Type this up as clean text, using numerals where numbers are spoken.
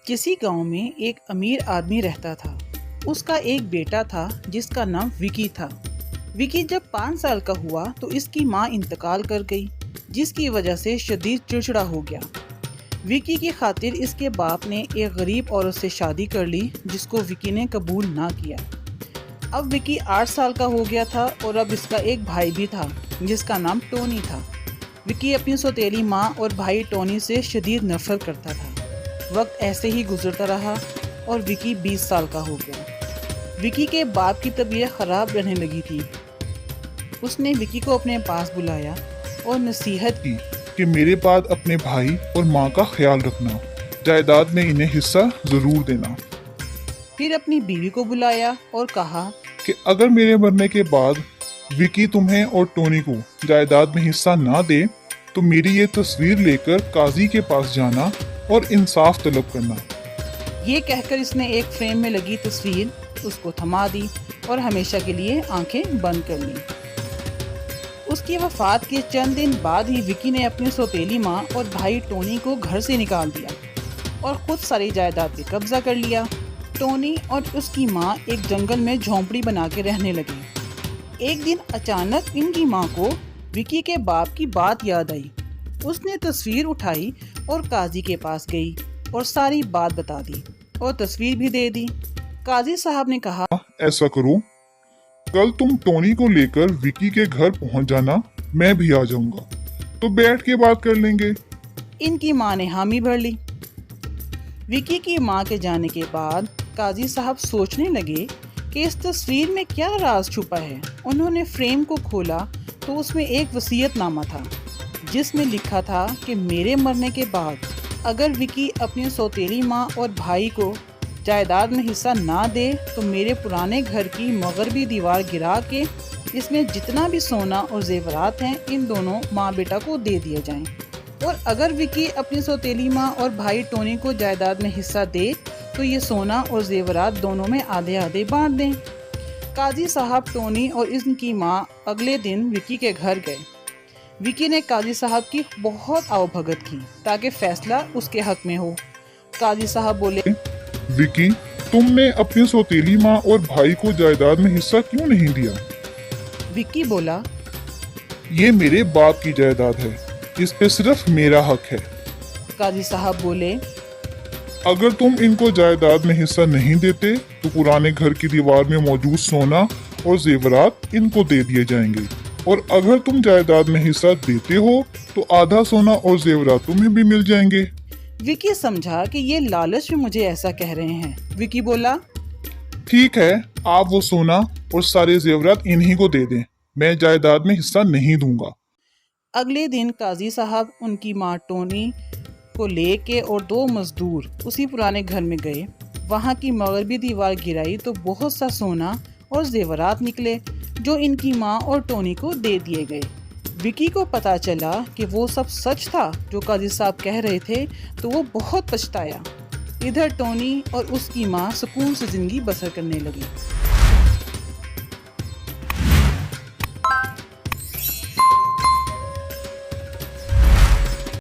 किसी गांव में एक अमीर आदमी रहता था। उसका एक बेटा था जिसका नाम विकी था। विकी जब 5 साल का हुआ तो इसकी माँ इंतकाल कर गई, जिसकी वजह से शदीद चिड़चिड़ा हो गया। विकी की खातिर इसके बाप ने एक गरीब औरत से शादी कर ली, जिसको विकी ने कबूल ना किया। अब विकी 8 साल का हो गया था और अब इसका एक भाई भी था जिसका नाम टोनी था। विकी अपनी सौतेली माँ और भाई टोनी से शदीद नफरत करता था। वक्त ऐसे ही गुजरता रहा और विकी 20 साल का हो गया। विकी के बाप की तबीयत ख़राब रहने लगी थी। उसने विकी को अपने पास बुलाया और नसीहत की कि मेरे बाद अपने भाई और माँ का ख्याल रखना, जायदाद में इन्हें हिस्सा जरूर देना। फिर अपनी बीवी को बुलाया और कहा कि अगर मेरे मरने के बाद विकी तुम्हें और टोनी को जायदाद में हिस्सा ना दे तो मेरी ये तस्वीर लेकर काजी के पास जाना और इंसाफ तलब करना। ये कहकर इसने एक फ्रेम में लगी तस्वीर उसको थमा दी और हमेशा के लिए आंखें बंद कर ली। उसकी वफात के चंद दिन बाद ही विकी ने अपनी सौतेली माँ और भाई टोनी को घर से निकाल दिया और खुद सारी जायदाद पे कब्जा कर लिया। टोनी और उसकी माँ एक जंगल में झोंपड़ी बना के रहने लगे। एक दिन अचानक इनकी माँ को विकी के बाप की बात याद आई। उसने तस्वीर उठाई और काजी के पास गई और सारी बात बता दी और तस्वीर भी दे दी। काजी साहब ने कहा, ऐसा करो, कल तुम टोनी को लेकर विकी के घर पहुंच जाना, मैं भी आ जाऊंगा, तो बैठ के बात कर लेंगे। इनकी माँ ने हामी भर ली। विकी की माँ के जाने के बाद काजी साहब सोचने लगे कि इस तस्वीर में क्या राज छुपा है। उन्होंने फ्रेम को खोला तो उसमें एक वसीयतनामा था, जिसमें लिखा था कि मेरे मरने के बाद अगर विकी अपनी सौतेली माँ और भाई को जायदाद में हिस्सा ना दे तो मेरे पुराने घर की मगरबी दीवार गिरा के इसमें जितना भी सोना और जेवरात हैं इन दोनों माँ बेटा को दे दिए जाएं, और अगर विकी अपनी सौतेली माँ और भाई टोनी को जायदाद में हिस्सा दे तो ये सोना और जेवरात दोनों में आधे आधे बांट दें। काजी साहब, टोनी और इनकी माँ अगले दिन विकी के घर गए। विकी ने काजी साहब की बहुत आवभगत की ताकि फैसला उसके हक में हो। काजी साहब बोले, विकी, तुमने अपनी सौतेली माँ और भाई को जायदाद में हिस्सा क्यों नहीं दिया? विकी बोला, ये मेरे बाप की जायदाद है, इस पे सिर्फ मेरा हक है। काजी साहब बोले, अगर तुम इनको जायदाद में हिस्सा नहीं देते तो पुराने घर की दीवार में मौजूद सोना और जेवरात इनको दे दिए जाएंगे, और अगर तुम जायदाद में हिस्सा देते हो तो आधा सोना और जेवरात तुम्हें भी मिल जाएंगे। विकी समझा कि ये लालच में मुझे ऐसा कह रहे हैं। विकी बोला, ठीक है, आप वो सोना और सारे जेवरात इन्हीं को दे दें, मैं जायदाद में हिस्सा नहीं दूंगा। अगले दिन काजी साहब उनकी माँ टोनी को लेके और 2 मजदूर उसी पुराने घर में गए। वहाँ की मगरबी दीवार गिराई तो बहुत सा सोना और जेवरात निकले जो इनकी माँ और टोनी को दे दिए गए। विकी को पता चला कि वो सब सच था जो काजी साहब कह रहे थे, तो वो बहुत पछताया। इधर टोनी और उसकी माँ सुकून से जिंदगी बसर करने लगी।